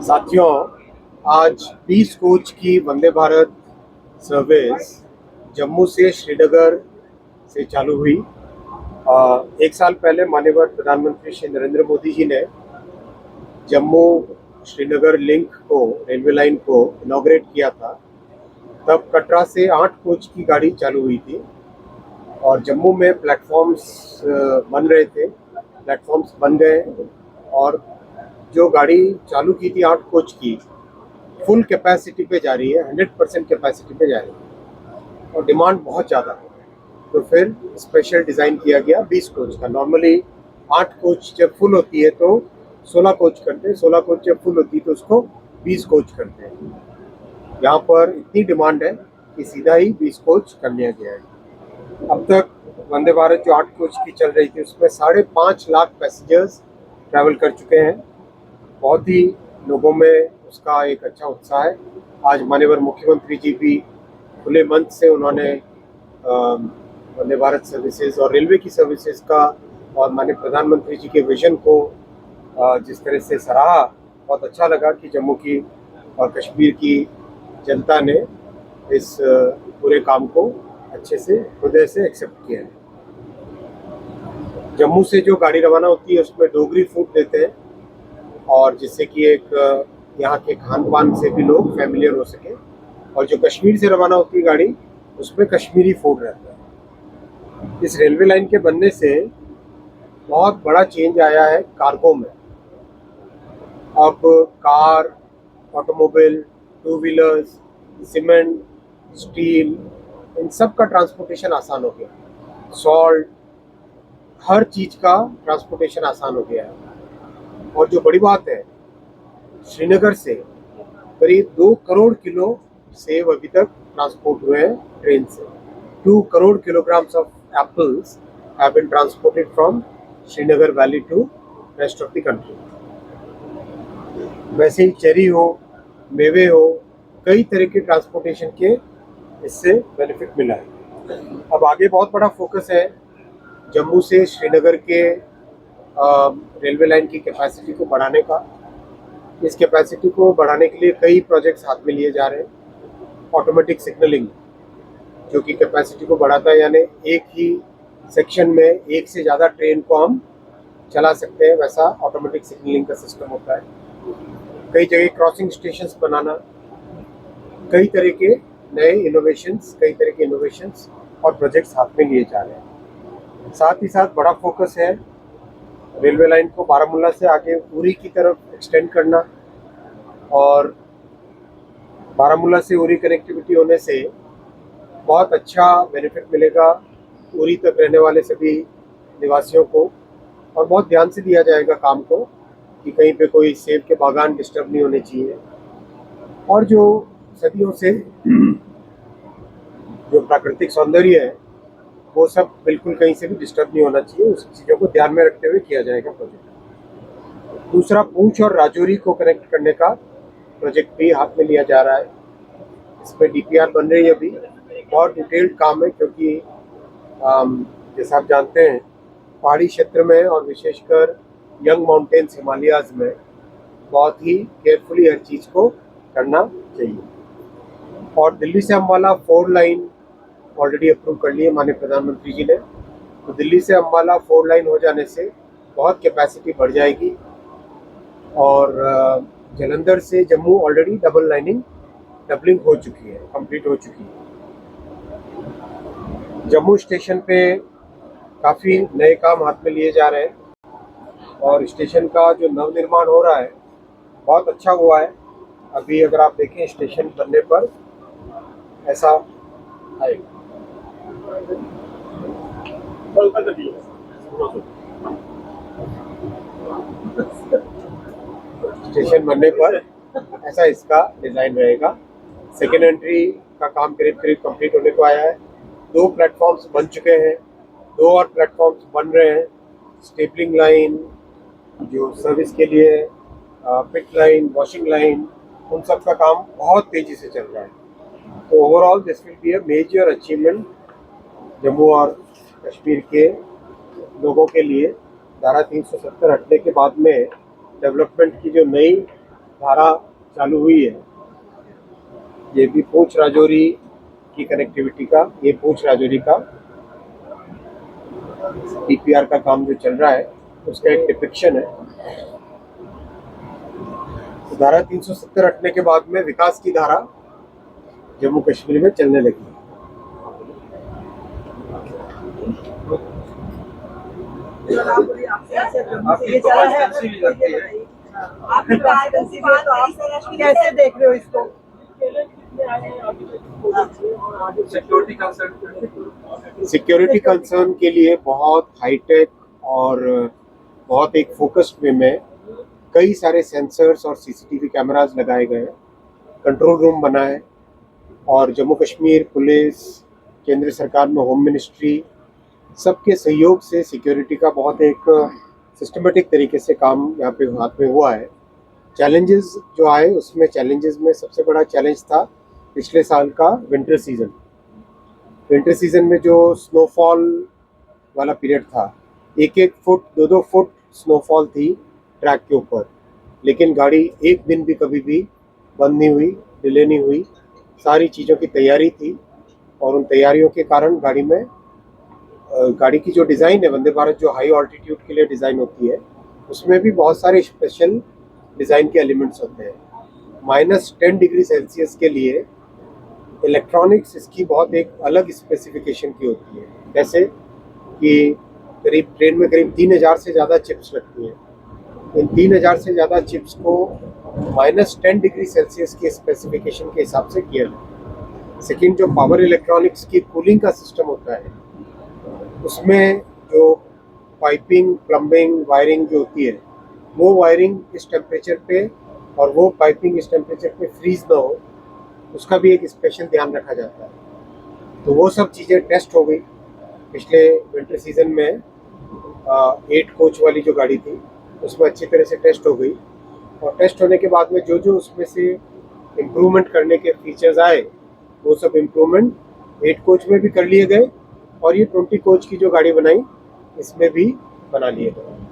साथियों, आज 20 कोच की वंदे भारत सर्विस जम्मू से श्रीनगर से चालू हुई। एक साल पहले माननीय प्रधानमंत्री श्री नरेंद्र मोदी जी ने जम्मू श्रीनगर लिंक को, रेलवे लाइन को इनॉग्रेट किया था। तब कटरा से 8 कोच की गाड़ी चालू हुई थी और जम्मू में प्लेटफॉर्म्स बन रहे थे। प्लेटफॉर्म्स बन गए और जो गाड़ी चालू की थी 8 कोच की, फुल कैपेसिटी पे जा रही है, 100% कैपेसिटी पे जा रही है और डिमांड बहुत ज़्यादा है। तो फिर स्पेशल डिज़ाइन किया गया 20 कोच का। नॉर्मली 8 कोच जब फुल होती है तो 16 कोच करते हैं, 16 कोच जब फुल होती है तो उसको 20 कोच करते हैं। यहाँ पर इतनी डिमांड है कि सीधा ही 20 कोच कर लिया गया है। अब तक वंदे भारत जो 8 कोच की चल रही थी उसमें 5.5 लाख पैसेंजर्स ट्रैवल कर चुके हैं। बहुत ही लोगों में उसका एक अच्छा उत्साह है। आज माननीय मुख्यमंत्री जी भी खुले मन से उन्होंने वंदे भारत सर्विसेज और रेलवे की सर्विसेज का और माननीय प्रधानमंत्री जी के विजन को जिस तरह से सराहा, बहुत अच्छा लगा कि जम्मू की और कश्मीर की जनता ने इस पूरे काम को अच्छे से हृदय से एक्सेप्ट किया है। जम्मू से जो गाड़ी रवाना होती है उसमें डोगरी फूड देते हैं और जिससे कि एक यहाँ के खान पान से भी लोग फैमिलियर हो सके। और जो कश्मीर से रवाना होती है गाड़ी, उसमें कश्मीरी फूड रहता है। इस रेलवे लाइन के बनने से बहुत बड़ा चेंज आया है कार्गो में। अब car, automobile, two wheelers, cement, steel, इन सब का ट्रांसपोर्टेशन आसान हो गया। सॉल्ट, हर चीज़ का ट्रांसपोर्टेशन आसान हो गया है। और जो बड़ी बात है, श्रीनगर से करीब 2 करोड़ किलो सेब अभी तक ट्रांसपोर्ट हुए हैं ट्रेन से। 2 crore kilograms of apples have been transported from Srinagar valley to rest of the country. वैसे ही चेरी हो, मेवे हो, कई तरह के ट्रांसपोर्टेशन के इससे बेनिफिट मिला है। अब आगे बहुत बड़ा फोकस है जम्मू से श्रीनगर के रेलवे लाइन की कैपेसिटी को बढ़ाने का। इस कैपेसिटी को बढ़ाने के लिए कई प्रोजेक्ट्स हाथ में लिए जा रहे हैं। ऑटोमेटिक सिग्नलिंग जो कि कैपेसिटी को बढ़ाता है, यानी एक ही सेक्शन में एक से ज़्यादा ट्रेन को हम चला सकते हैं, वैसा ऑटोमेटिक सिग्नलिंग का सिस्टम होता है। कई जगह क्रॉसिंग स्टेशंस बनाना, कई तरह के नए इनोवेशंस, कई तरह के इनोवेशंस और प्रोजेक्ट्स हाथ में लिए जा रहे हैं। साथ ही साथ बड़ा फोकस है रेलवे लाइन को बारामूला से आगे उरी की तरफ एक्सटेंड करना। और बारामूला से उरी कनेक्टिविटी होने से बहुत अच्छा बेनिफिट मिलेगा उरी तक रहने वाले सभी निवासियों को। और बहुत ध्यान से दिया जाएगा काम को कि कहीं पे कोई सेब के बागान डिस्टर्ब नहीं होने चाहिए। और जो सदियों से जो प्राकृतिक सौंदर्य है वो सब बिल्कुल कहीं से भी डिस्टर्ब नहीं होना चाहिए। उस चीज़ों को ध्यान में रखते हुए किया जाएगा प्रोजेक्ट। दूसरा, पूंछ और राजौरी को कनेक्ट करने का प्रोजेक्ट भी हाथ में लिया जा रहा है। इस पर DPR बन रही है। अभी बहुत डिटेल्ड काम है क्योंकि जैसा आप जानते हैं पहाड़ी क्षेत्र में और विशेषकर यंग माउंटेन्स हिमालयाज में बहुत ही केयरफुली हर चीज़ को करना चाहिए। और दिल्ली से अम्बाला 4 लाइन ऑलरेडी अप्रूव कर ली है माननीय प्रधानमंत्री जी ने। तो दिल्ली से अम्बाला 4 लाइन हो जाने से बहुत कैपेसिटी बढ़ जाएगी। और जलंधर से जम्मू ऑलरेडी डबलिंग हो चुकी है, कंप्लीट हो चुकी है। जम्मू स्टेशन पे काफ़ी नए काम हाथ में लिए जा रहे हैं और स्टेशन का जो नवनिर्माण हो रहा है बहुत अच्छा हुआ है। अभी अगर आप देखें स्टेशन बनने पर ऐसा आएगा। स्टेशन बनने पर ऐसा इसका डिज़ाइन रहेगा। सेकेंड एंट्री का काम करीब करीब कंप्लीट होने को आया है। 2 प्लेटफॉर्म्स बन चुके हैं, 2 और प्लेटफॉर्म्स बन रहे हैं। स्टेपलिंग लाइन जो सर्विस के लिए, पिट लाइन, वॉशिंग लाइन, उन सब का काम बहुत तेज़ी से चल रहा है। तो overall this will be a major achievement Jammu और कश्मीर के लोगों के लिए। धारा 370 हटने के बाद में डेवलपमेंट की जो नई धारा चालू हुई है, ये भी पूंछ राजौरी की कनेक्टिविटी का, ये पूंछ राजौरी का पीपीआर का काम जो चल रहा है उसका एक डिपिक्शन है। तो धारा 370 हटने के बाद में विकास की धारा जम्मू कश्मीर में चलने लगी। कैसे देख रहे हो इसको? सिक्योरिटी कंसर्न के लिए बहुत हाईटेक और बहुत एक फोकस्ड वे में कई सारे सेंसर्स और सीसीटीवी कैमरास लगाए गए हैं, कंट्रोल रूम बना है और जम्मू कश्मीर पुलिस, केंद्र सरकार में होम मिनिस्ट्री, सबके सहयोग से सिक्योरिटी का बहुत एक सिस्टमेटिक तरीके से काम यहाँ पे हाथ में हुआ है। चैलेंजेस जो आए उसमें चैलेंजेस में सबसे बड़ा चैलेंज था पिछले साल का विंटर सीज़न। विंटर सीज़न में जो स्नोफॉल वाला पीरियड था, 1-1 फुट 2-2 फुट स्नोफॉल थी ट्रैक के ऊपर, लेकिन गाड़ी एक दिन भी कभी भी बंद नहीं हुई, डिले नहीं हुई। सारी चीज़ों की तैयारी थी और उन तैयारियों के कारण गाड़ी की जो डिज़ाइन है, वंदे भारत जो हाई ऑल्टीट्यूड के लिए डिज़ाइन होती है, उसमें भी बहुत सारे स्पेशल डिज़ाइन के एलिमेंट्स होते हैं। -10 डिग्री सेल्सियस के लिए इलेक्ट्रॉनिक्स इसकी बहुत एक अलग स्पेसिफिकेशन की होती है, जैसे कि ट्रेन में करीब 3000 से ज़्यादा चिप्स लगती हैं। इन 3000 से ज़्यादा चिप्स को -10 डिग्री सेल्सियस के स्पेसिफिकेशन के हिसाब से किया है। सेकेंड, जो पावर इलेक्ट्रॉनिक्स की कूलिंग का सिस्टम होता है, उसमें जो पाइपिंग, प्लम्बिंग, वायरिंग जो होती है, वो वायरिंग इस टेम्परेचर पे और वो पाइपिंग इस टेम्परेचर पे फ्रीज ना हो, उसका भी एक स्पेशल ध्यान रखा जाता है। तो वो सब चीज़ें टेस्ट हो गई पिछले विंटर सीजन में। 8 कोच वाली जो गाड़ी थी उसमें अच्छी तरह से टेस्ट हो गई और टेस्ट होने के बाद में जो जो उसमें से इम्प्रूवमेंट करने के फीचर्स आए, वो सब इम्प्रूवमेंट 8 कोच में भी कर लिए गए और ये 20 कोच की जो गाड़ी बनाई इसमें भी बना लिए गए।